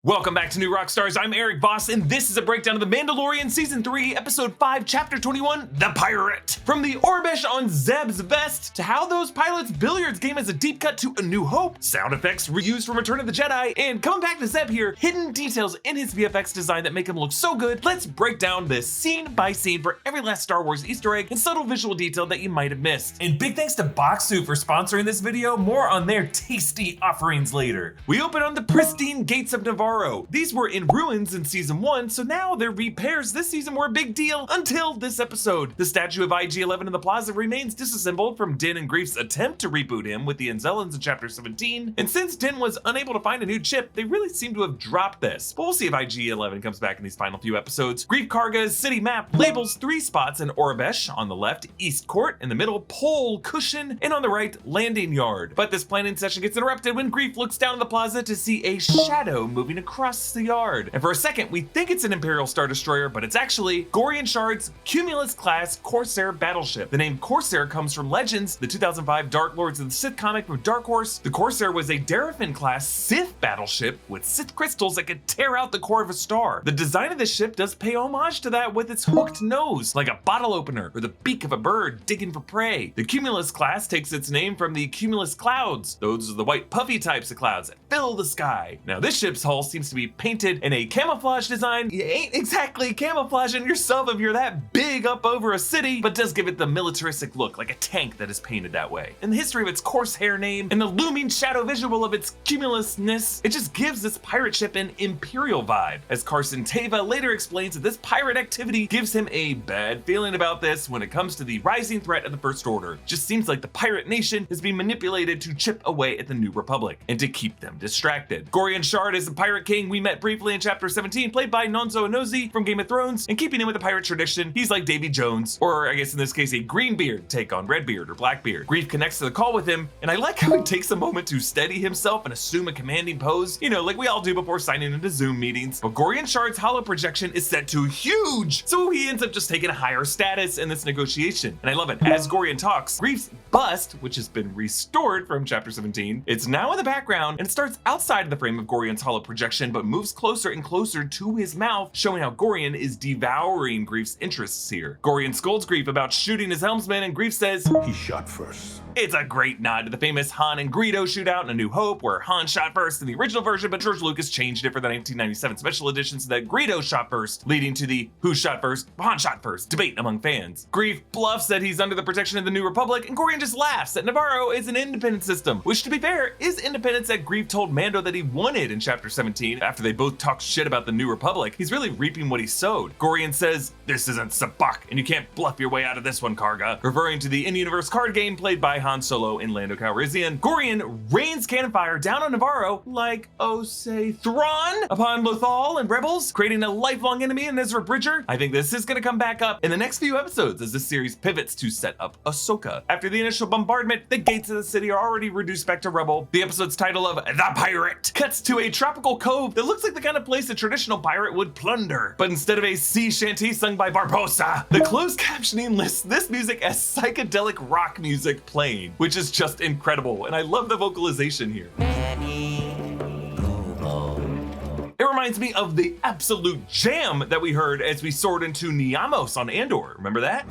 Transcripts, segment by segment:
Welcome back to New Rockstars. I'm Erik Voss, and this is a breakdown of The Mandalorian Season 3, Episode 5, Chapter 21, The Pirate. From the Orbesh on Zeb's vest, to how those pilots' billiards game is a deep cut to A New Hope, sound effects reused from Return of the Jedi, and coming back to Zeb here, hidden details in his VFX design that make him look so good, let's break down this scene by scene for every last Star Wars Easter egg and subtle visual detail that you might have missed. And big thanks to Boxu for sponsoring this video, more on their tasty offerings later. We open on the pristine gates of Nevarro. These were in ruins in Season 1, so now their repairs this season were a big deal until this episode. The statue of IG-11 in the plaza remains disassembled from Din and Greef's attempt to reboot him with the Anzellans in Chapter 17, and since Din was unable to find a new chip, they really seem to have dropped this. But we'll see if IG-11 comes back in these final few episodes. Greef Karga's city map labels 3 spots in Orbesh: on the left, East Court; in the middle, Pole Cushion; and on the right, Landing Yard. But this planning session gets interrupted when Greef looks down at the plaza to see a shadow moving across the yard. And for a second, we think it's an Imperial Star Destroyer, but it's actually Gorian Shard's Cumulus-class Corsair battleship. The name Corsair comes from Legends, the 2005 Dark Lords of the Sith comic from Dark Horse. The Corsair was a Daraphin-class Sith battleship with Sith crystals that could tear out the core of a star. The design of this ship does pay homage to that with its hooked nose, like a bottle opener, or the beak of a bird digging for prey. The Cumulus class takes its name from the cumulus clouds. Those are the white puffy types of clouds that fill the sky. Now this ship's hull seems to be painted in a camouflage design. You ain't exactly camouflaging yourself if you're that big up over a city, but does give it the militaristic look, like a tank that is painted that way. And the history of its Corsair name and the looming shadow visual of its cumulousness, it just gives this pirate ship an Imperial vibe. As Carson Teva later explains that this pirate activity gives him a bad feeling about this when it comes to the rising threat of the First Order. Just seems like the pirate nation is being manipulated to chip away at the New Republic and to keep them distracted. Gorian Shard is the pirate king we met briefly in Chapter 17, played by Nonso Anozi from Game of Thrones, and keeping in with the pirate tradition, he's like Davy Jones, or I guess in this case a Greenbeard take on Redbeard or Blackbeard. Greef connects to the call with him, and I like how he takes a moment to steady himself and assume a commanding pose, you know, like we all do before signing into Zoom meetings. But Gorian Shard's holo projection is set to huge, so he ends up just taking a higher status in this negotiation. And I love it. As Gorian talks, Greef's bust, which has been restored from Chapter 17, it's now in the background, and it starts outside of the frame of Gorian's holo projection, but moves closer and closer to his mouth, showing how Gorian is devouring Greef's interests here. Gorian scolds Greef about shooting his helmsman, and Greef says, "He shot first." It's a great nod to the famous Han and Greedo shootout in A New Hope, where Han shot first in the original version, but George Lucas changed it for the 1997 special edition so that Greedo shot first, leading to the who shot first, Han shot first debate among fans. Greef bluffs that he's under the protection of the New Republic, and Gorian just laughs that Nevarro is an independent system, which, to be fair, is independence that Greef told Mando that he wanted in Chapter 17 after they both talked shit about the New Republic. He's really reaping what he sowed. Gorian says, "This isn't Sabak, and you can't bluff your way out of this one, Karga," referring to the in-universe card game played by Han Solo in Lando Calrissian. Gorian rains cannon fire down on Nevarro like, oh say, Thrawn upon Lothal and Rebels, creating a lifelong enemy in Ezra Bridger. I think this is gonna come back up in the next few episodes as this series pivots to set up Ahsoka. After the initial bombardment, the gates of the city are already reduced back to rubble. The episode's title of The Pirate cuts to a tropical cove that looks like the kind of place a traditional pirate would plunder. But instead of a sea shanty sung by Barbossa, the closed captioning lists this music as psychedelic rock music playing, which is just incredible, and I love the vocalization here. It reminds me of the absolute jam that we heard as we soared into Niamos on Andor. Remember that?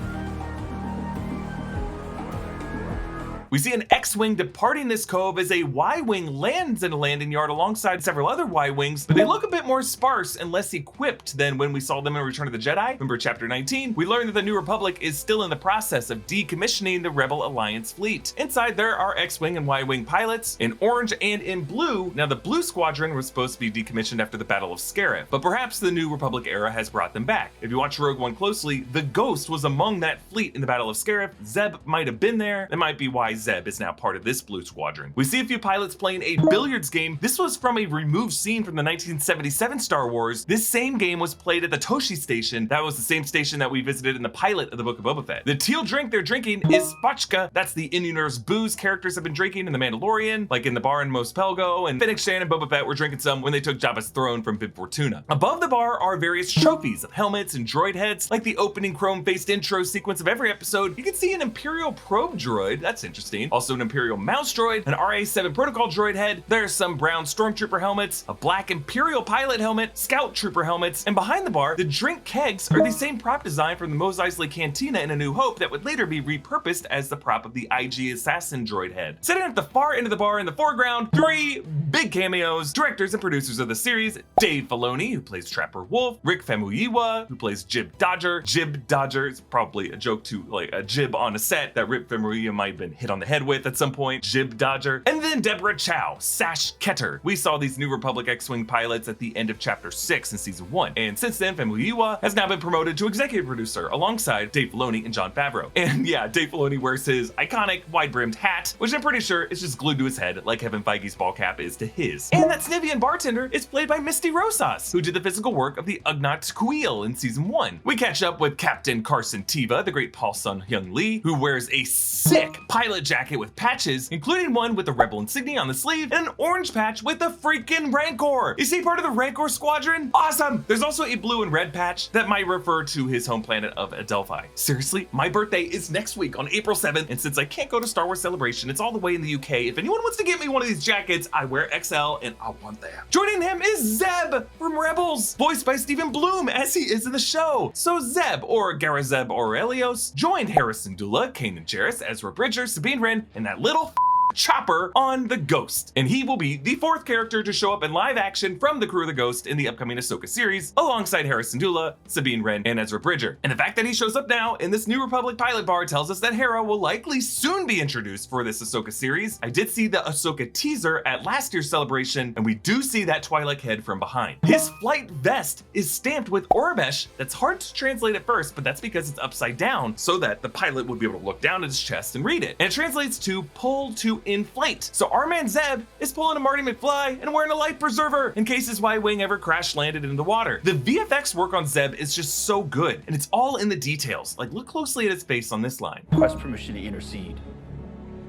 We see an X-Wing departing this cove as a Y-Wing lands in a landing yard alongside several other Y-Wings, but they look a bit more sparse and less equipped than when we saw them in Return of the Jedi. Remember Chapter 19? We learned that the New Republic is still in the process of decommissioning the Rebel Alliance fleet. Inside there are X-Wing and Y-Wing pilots in orange and in blue. Now the Blue Squadron was supposed to be decommissioned after the Battle of Scarif, but perhaps the New Republic era has brought them back. If you watch Rogue One closely, the Ghost was among that fleet in the Battle of Scarif. Zeb might have been there. That might be why Zeb is now part of this Blue Squadron. We see a few pilots playing a billiards game. This was from a removed scene from the 1977 Star Wars. This same game was played at the Toshi station. That was the same station that we visited in the pilot of the Book of Boba Fett. The teal drink they're drinking is Spotchka. That's the in-universe booze characters have been drinking in The Mandalorian, like in the bar in Mos Pelgo, and Fennec Shand and Boba Fett were drinking some when they took Jabba's throne from Bib Fortuna. Above the bar are various trophies of helmets and droid heads, like the opening chrome-faced intro sequence of every episode. You can see an Imperial probe droid. That's interesting. interesting. Also an Imperial mouse droid, an RA-7 protocol droid head. There's some brown stormtrooper helmets, a black Imperial pilot helmet, scout trooper helmets, and behind the bar, the drink kegs are the same prop design from the Mos Eisley Cantina in A New Hope that would later be repurposed as the prop of the IG assassin droid head. Sitting at the far end of the bar in the foreground, 3 big cameos, directors and producers of the series: Dave Filoni, who plays Trapper Wolf, Rick Famuyiwa, who plays Jib Dodger. Jib Dodger is probably a joke to like a jib on a set that Rick Famuyiwa might have been hit on the head with at some point. Jib Dodger. And then Deborah Chow, Sash Ketter. We saw these New Republic X-Wing pilots at the end of Chapter 6 in Season 1. And since then, Famuyiwa has now been promoted to executive producer alongside Dave Filoni and Jon Favreau. And yeah, Dave Filoni wears his iconic wide-brimmed hat, which I'm pretty sure is just glued to his head like Kevin Feige's ball cap is to his. And that Snivian bartender is played by Misty Rosas, who did the physical work of the Ugnaught Kuil in Season 1. We catch up with Captain Carson Teva, the great Paul Sun-Hyung Lee, who wears a sick pilot jacket with patches, including one with the Rebel insignia on the sleeve and an orange patch with the freaking Rancor. Is he part of the Rancor squadron? Awesome! There's also a blue and red patch that might refer to his home planet of Adelphi. Seriously, my birthday is next week on April 7th, and since I can't go to Star Wars Celebration, it's all the way in the UK. If anyone wants to get me one of these jackets, I wear XL and I want that. Joining him is Zeb from Rebels, voiced by Stephen Bloom as he is in the show. So Zeb, or Garazeb Aurelios, joined Harrison Dula, Kanan Jarrus, Ezra Bridger, Sabine Wren, and that little Chopper on the Ghost, and he will be the 4th character to show up in live action from the crew of the Ghost in the upcoming Ahsoka series, alongside Harrison Dula, Sabine Wren, and Ezra Bridger. And the fact that he shows up now in this New Republic pilot bar tells us that Hera will likely soon be introduced for this Ahsoka series. I did see the Ahsoka teaser at last year's Celebration, and we do see that Twi'lek head from behind. His flight vest is stamped with Aurebesh. That's hard to translate at first, but that's because it's upside down so that the pilot would be able to look down at his chest and read it. And it translates to pull to inflate. So our man Zeb is pulling a Marty McFly and wearing a life preserver in case his Y-Wing ever crash landed in the water. The VFX work on Zeb is just so good, and it's all in the details. Like, look closely at his face on this line. Request permission to intercede.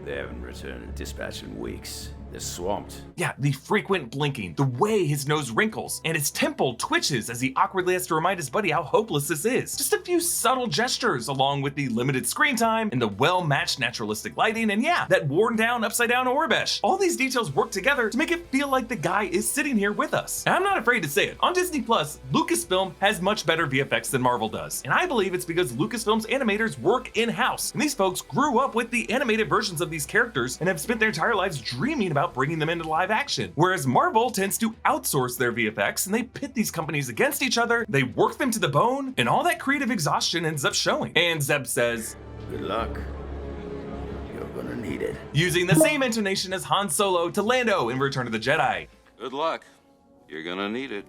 They haven't returned a dispatch in weeks. They're swamped. Yeah, the frequent blinking, the way his nose wrinkles, and his temple twitches as he awkwardly has to remind his buddy how hopeless this is. Just a few subtle gestures, along with the limited screen time and the well-matched naturalistic lighting, and yeah, that worn down, upside down Aurebesh. All these details work together to make it feel like the guy is sitting here with us. And I'm not afraid to say it. On Disney Plus, Lucasfilm has much better VFX than Marvel does. And I believe it's because Lucasfilm's animators work in-house. And these folks grew up with the animated versions of these characters and have spent their entire lives dreaming about bringing them into live action. Whereas Marvel tends to outsource their VFX, and they pit these companies against each other, they work them to the bone, and all that creative exhaustion ends up showing. And Zeb says, "Good luck. You're gonna need it." Using the same intonation as Han Solo to Lando in Return of the Jedi. "Good luck. You're gonna need it."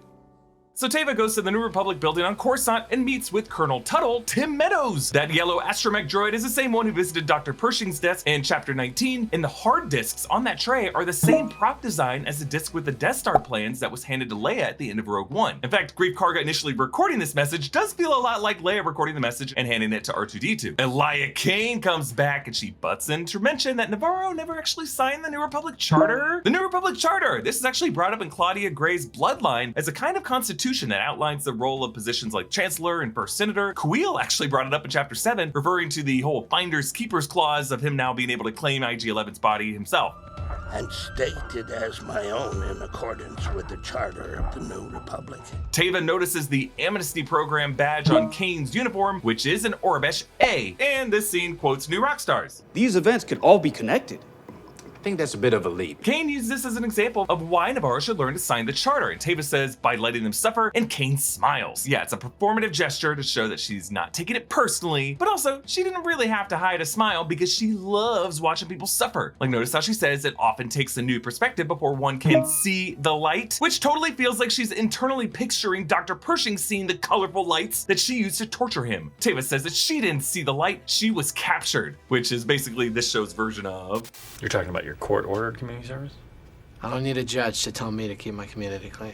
So Teva goes to the New Republic building on Coruscant and meets with Colonel Tuttle, Tim Meadows. That yellow astromech droid is the same one who visited Dr. Pershing's desk in Chapter 19, and the hard discs on that tray are the same prop design as the disc with the Death Star plans that was handed to Leia at the end of Rogue One. In fact, Greef Karga initially recording this message does feel a lot like Leia recording the message and handing it to R2-D2. Elia Kane comes back and she butts in to mention that Nevarro never actually signed the New Republic Charter. The New Republic Charter! This is actually brought up in Claudia Gray's Bloodline as a kind of constitution that outlines the role of positions like Chancellor and First Senator. Kuil actually brought it up in Chapter 7, referring to the whole Finders Keepers clause of him now being able to claim IG-11's body himself. "And stated as my own in accordance with the Charter of the New Republic." Teva notices the Amnesty Program badge on Kane's uniform, which is an Aurebesh A, and this scene quotes New Rockstars. "These events could all be connected." I think that's a bit of a leap. Kane uses this as an example of why Nevarro should learn to sign the charter, and Teva says, by letting them suffer, and Kane smiles. Yeah, it's a performative gesture to show that she's not taking it personally, but also, she didn't really have to hide a smile because she loves watching people suffer. Like, notice how she says it often takes a new perspective before one can see the light, which totally feels like she's internally picturing Dr. Pershing seeing the colorful lights that she used to torture him. Teva says that she didn't see the light, she was captured, which is basically this show's version of... You're talking about your court-ordered community service? I don't need a judge to tell me to keep my community clean.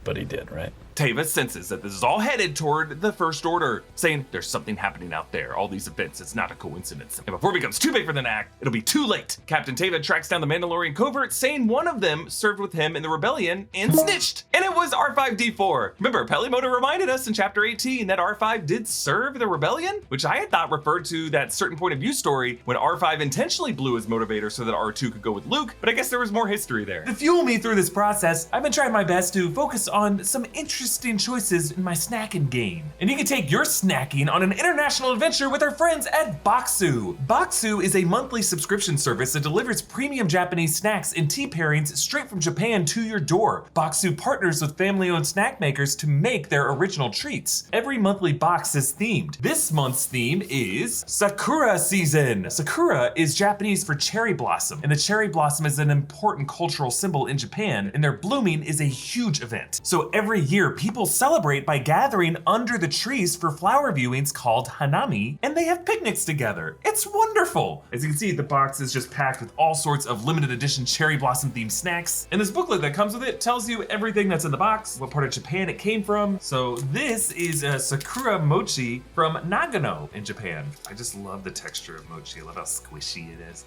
But he did, right? Teva senses that this is all headed toward the First Order, saying there's something happening out there. All these events, it's not a coincidence. And before it becomes too big for the act, it'll be too late. Captain Teva tracks down the Mandalorian covert, saying one of them served with him in the rebellion and snitched. And it was R5-D4. Remember, Pelimoto reminded us in chapter 18 that R5 did serve the rebellion, which I had thought referred to that certain point of view story when R5 intentionally blew his motivator so that R2 could go with Luke, but I guess there was more history there. To fuel me through this process, I've been trying my best to focus on some interesting choices in my snacking game. And you can take your snacking on an international adventure with our friends at Boxu. Boxu is a monthly subscription service that delivers premium Japanese snacks and tea pairings straight from Japan to your door. Boxu partners with family-owned snack makers to make their original treats. Every monthly box is themed. This month's theme is Sakura season. Sakura is Japanese for cherry blossom, and the cherry blossom is an important cultural symbol in Japan, and their blooming is a huge event. So every year, people celebrate by gathering under the trees for flower viewings called hanami, and they have picnics together. It's wonderful. As you can see, the box is just packed with all sorts of limited edition cherry blossom themed snacks, and this booklet that comes with it tells you everything that's in the box, what part of Japan it came from. So this is a Sakura mochi from Nagano in Japan. I just love the texture of mochi. I love how squishy it is.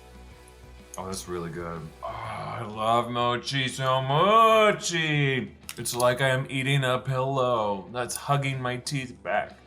Oh, that's really good. Oh, I love mochi so much. It's like I am eating a pillow that's hugging my teeth back.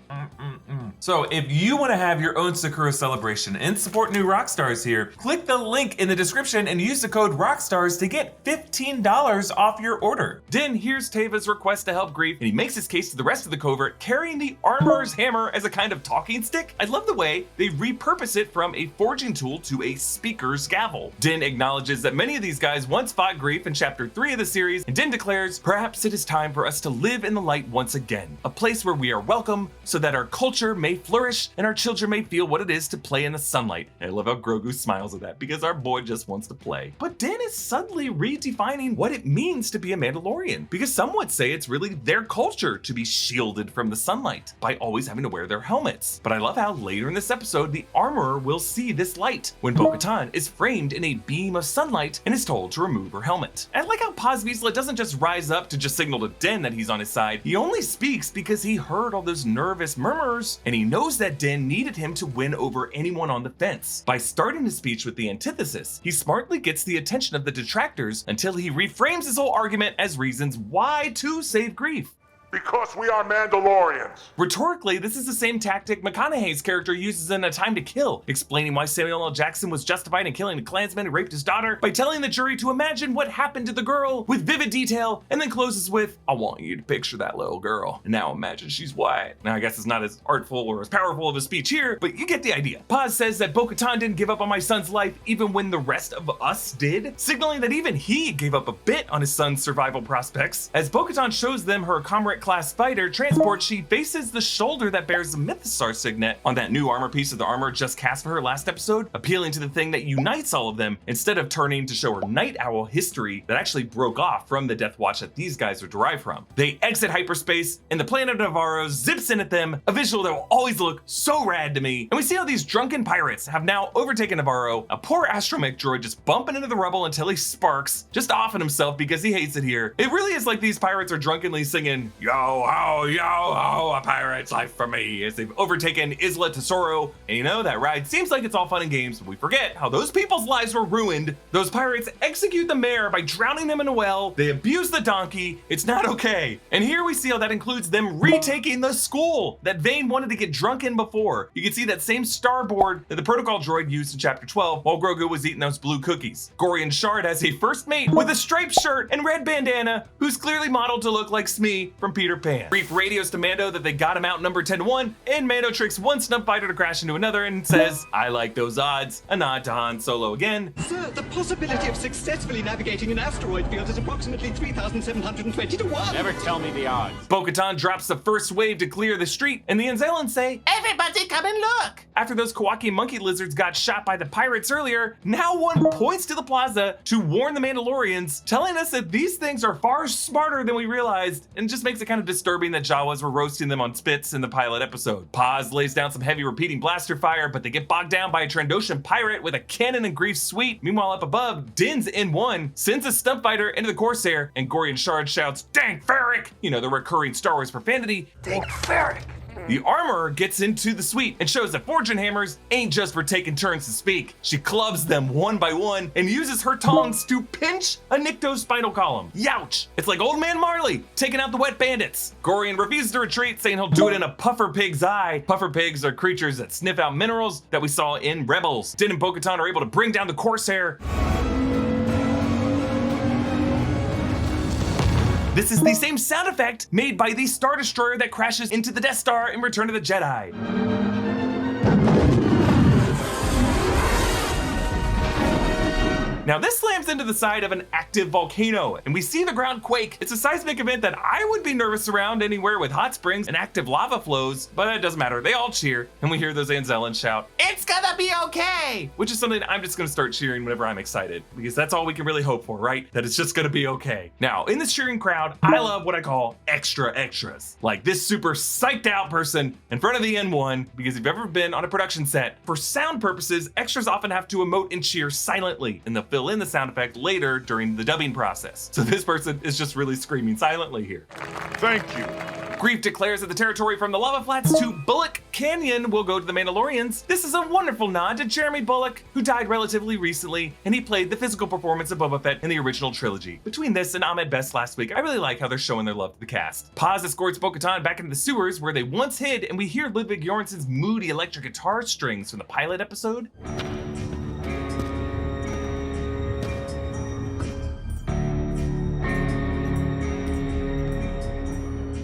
So if you want to have your own Sakura celebration and support new Rockstars here, click the link in the description and use the code Rockstars to get $15 off your order. Din hears Teva's request to help Grief, and he makes his case to the rest of the covert, carrying the armorer's hammer as a kind of talking stick. I love the way they repurpose it from a forging tool to a speaker's gavel. Din acknowledges that many of these guys once fought Grief in chapter 3 of the series, and Din declares, perhaps it is time for us to live in the light once again, a place where we are welcome so that our culture may flourish and our children may feel what it is to play in the sunlight. And I love how Grogu smiles at that because our boy just wants to play. But Din is subtly redefining what it means to be a Mandalorian, because some would say it's really their culture to be shielded from the sunlight by always having to wear their helmets. But I love how later in this episode, the armorer will see this light when Bo-Karan is framed in a beam of sunlight and is told to remove her helmet. And I like how Paz Vizsla doesn't just rise up to just signal to Din that he's on his side. He only speaks because he heard all those nervous murmurs, and he knows that Din needed him to win over anyone on the fence. By starting his speech with the antithesis, he smartly gets the attention of the detractors until he reframes his whole argument as reasons why to save Grief. Because we are Mandalorians. Rhetorically, this is the same tactic McConaughey's character uses in A Time to Kill, explaining why Samuel L. Jackson was justified in killing a Klansman who raped his daughter by telling the jury to imagine what happened to the girl with vivid detail, and then closes with, I want you to picture that little girl, and now imagine she's white. Now, I guess it's not as artful or as powerful of a speech here, but you get the idea. Paz says that Bo-Katan didn't give up on my son's life even when the rest of us did, signaling that even he gave up a bit on his son's survival prospects. As Bo-Katan shows them her comrade class fighter transport, she faces the shoulder that bears the Mythostar signet on that new armor piece of the armor just cast for her last episode, appealing to the thing that unites all of them instead of turning to show her Night Owl history that actually broke off from the Death Watch that these guys are derived from. They exit hyperspace and the planet of Nevarro zips in at them, a visual that will always look so rad to me. And we see how these drunken pirates have now overtaken Nevarro, a poor astromech droid just bumping into the rubble until he sparks, just offing himself because he hates it here. It really is like these pirates are drunkenly singing, yo, ho, yo, ho, a pirate's life for me, as they've overtaken Isla Tesoro. And you know, that ride seems like it's all fun and games, but we forget how those people's lives were ruined. Those pirates execute the mayor by drowning them in a well. They abuse the donkey. It's not okay. And here we see how that includes them retaking the school that Vane wanted to get drunk in before. You can see that same starboard that the protocol droid used in chapter 12 while Grogu was eating those blue cookies. Gorian Shard has a first mate with a striped shirt and red bandana who's clearly modeled to look like Smee from Peter Pan. Grief radios to Mando that they got him outnumbered 10-1, and Mando tricks one snub fighter to crash into another and says, I like those odds. A nod to Han Solo again. Sir, the possibility of successfully navigating an asteroid field is approximately 3,720 to 1. Never tell me the odds. Bo-Katan drops the first wave to clear the street, and the Anzelans say, everybody come and look! After those Kawaki monkey lizards got shot by the pirates earlier, now one points to the plaza to warn the Mandalorians, telling us that these things are far smarter than we realized, and just makes it kind of disturbing that Jawas were roasting them on spits in the pilot episode. Paz lays down some heavy repeating blaster fire, but they get bogged down by a Trandoshan pirate with a cannon in Grief's suite. Meanwhile, up above, Din's N1 sends a stump fighter into the Corsair, and Gorian Shard shouts, "Dang Ferric!" You know, the recurring Star Wars profanity. Think Ferric. The armorer gets into the suite and shows that forging hammers ain't just for taking turns to speak. She clubs them one by one and uses her tongs to pinch a Nikto's spinal column. Youch! It's like Old Man Marley taking out the wet bandits. Gorian refuses to retreat, saying he'll do it in a puffer pig's eye. Puffer pigs are creatures that sniff out minerals that we saw in Rebels. Din and Bo-Katan are able to bring down the Corsair. This is the same sound effect made by the Star Destroyer that crashes into the Death Star in Return of the Jedi. Now this slams into the side of an active volcano, and we see the ground quake. It's a seismic event that I would be nervous around anywhere with hot springs and active lava flows, but it doesn't matter. They all cheer, and we hear those Anzellans shout, "It's gonna be okay!" Which is something I'm just gonna start cheering whenever I'm excited, because that's all we can really hope for, right? That it's just gonna be okay. Now, in this cheering crowd, I love what I call extra extras. Like this super psyched out person in front of the N1, because if you've ever been on a production set, for sound purposes, extras often have to emote and cheer silently, and they'll fill in the sound effect later during the dubbing process. So this person is just really screaming silently here. Thank you. Grief declares that the territory from the lava flats to Bullock Canyon will go to the Mandalorians. This is a wonderful nod to Jeremy Bullock, who died relatively recently, and he played the physical performance of Boba Fett in the original trilogy. Between this and Ahmed Best last week, I really like how they're showing their love to the cast. Paz escorts Bo-Katan back into the sewers where they once hid, and we hear Ludwig Göransson's moody electric guitar strings from the pilot episode.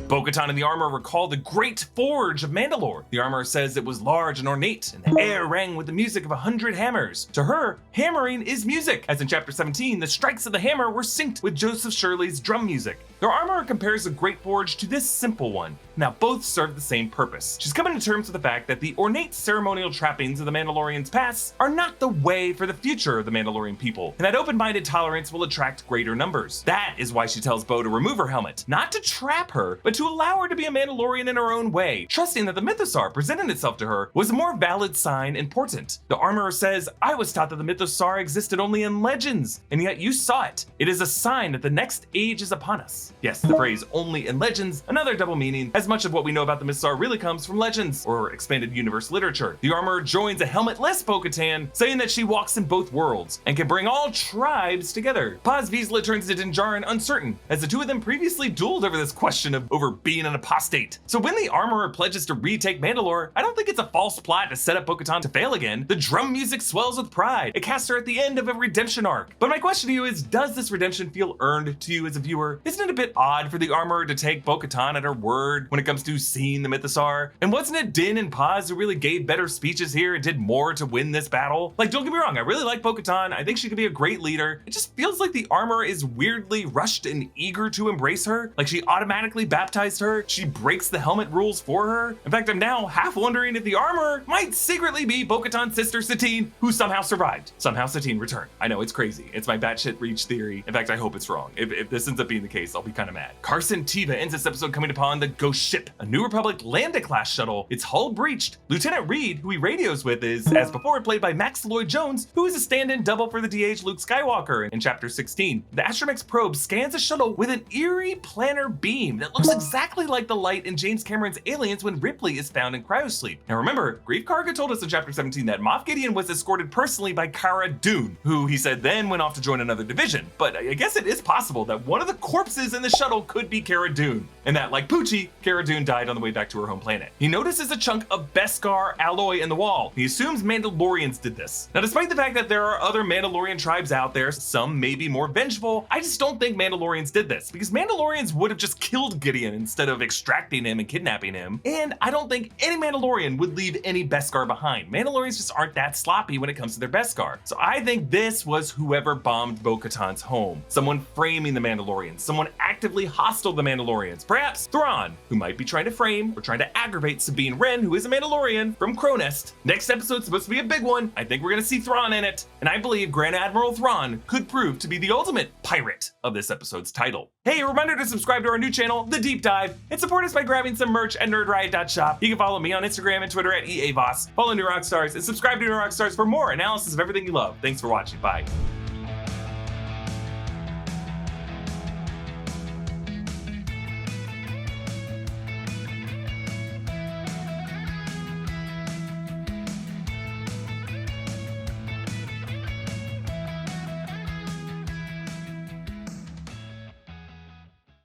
Bo-Katan and the armor recall the Great Forge of Mandalore. The armor says it was large and ornate, and the air rang with the music of 100 hammers. To her, hammering is music, as in Chapter 17, the strikes of the hammer were synced with Joseph Shirley's drum music. Their armor compares the Great Forge to this simple one. Now, both serve the same purpose. She's coming to terms with the fact that the ornate ceremonial trappings of the Mandalorian's past are not the way for the future of the Mandalorian people, and that open-minded tolerance will attract greater numbers. That is why she tells Bo to remove her helmet, not to trap her, but to allow her to be a Mandalorian in her own way, trusting that the mythosaur presenting itself to her was a more valid sign and portent. The armorer says, "I was taught that the mythosaur existed only in legends, and yet you saw it. It is a sign that the next age is upon us." Yes, the phrase "only in legends," another double meaning, as much of what we know about the mythosaur really comes from legends or expanded universe literature. The armorer joins a helmetless Bo-Katan, saying that she walks in both worlds and can bring all tribes together. Paz Vizsla turns to Din Djarin uncertain, as the two of them previously dueled over this question of over being an apostate. So when the armorer pledges to retake Mandalore, I don't think it's a false plot to set up Bo-Katan to fail again. The drum music swells with pride. It casts her at the end of a redemption arc. But my question to you is, does this redemption feel earned to you as a viewer? Isn't it a bit odd for the armorer to take Bo-Katan at her word when it comes to seeing the mythosaur? And wasn't it Din and Paz who really gave better speeches here and did more to win this battle? Like, don't get me wrong, I really like Bo-Katan. I think she could be a great leader. It just feels like the armorer is weirdly rushed and eager to embrace her. Like she automatically baptized her. She breaks the helmet rules for her. In fact, I'm now half wondering if the armorer might secretly be Bo-Katan's sister Satine, who somehow survived. Somehow Satine returned. I know, it's crazy. It's my batshit reach theory. In fact, I hope it's wrong. If this ends up being the case, I'll be kind of mad. Carson Teva ends this episode coming upon the Ghost Ship, a New Republic Lambda-class shuttle. Its hull breached. Lieutenant Reed, who he radios with, is, as before, played by Max Lloyd-Jones, who is a stand-in double for the DH Luke Skywalker in Chapter 16. The Astromech probe scans the shuttle with an eerie planar beam that looks exactly like the light in James Cameron's Aliens when Ripley is found in cryosleep. Now remember, Grief Karga told us in Chapter 17 that Moff Gideon was escorted personally by Cara Dune, who he said then went off to join another division. But I guess it is possible that one of the corpses in the shuttle could be Cara Dune, and that, like Poochie, Cara Dune died on the way back to her home planet. He notices a chunk of Beskar alloy in the wall. He assumes Mandalorians did this. Now, despite the fact that there are other Mandalorian tribes out there, some may be more vengeful, I just don't think Mandalorians did this, because Mandalorians would have just killed Gideon instead of extracting him and kidnapping him, and I don't think any Mandalorian would leave any Beskar behind. Mandalorians just aren't that sloppy when it comes to their Beskar. So I think this was whoever bombed Bo-Katan's home. Someone framing the Mandalorians, someone actively hostile to the Mandalorians. Perhaps Thrawn, who might be trying to frame or trying to aggravate Sabine Wren, who is a Mandalorian from Cronest. Next episode's supposed to be a big one. I think we're gonna see Thrawn in it, and I believe Grand Admiral Thrawn could prove to be the ultimate pirate of this episode's title. Hey, a reminder to subscribe to our new channel, The Deep Dive, and support us by grabbing some merch at nerdriot.shop. You can follow me on Instagram and Twitter at EA Voss, follow New Rockstars, and subscribe to New Rockstars for more analysis of everything you love. Thanks for watching. Bye.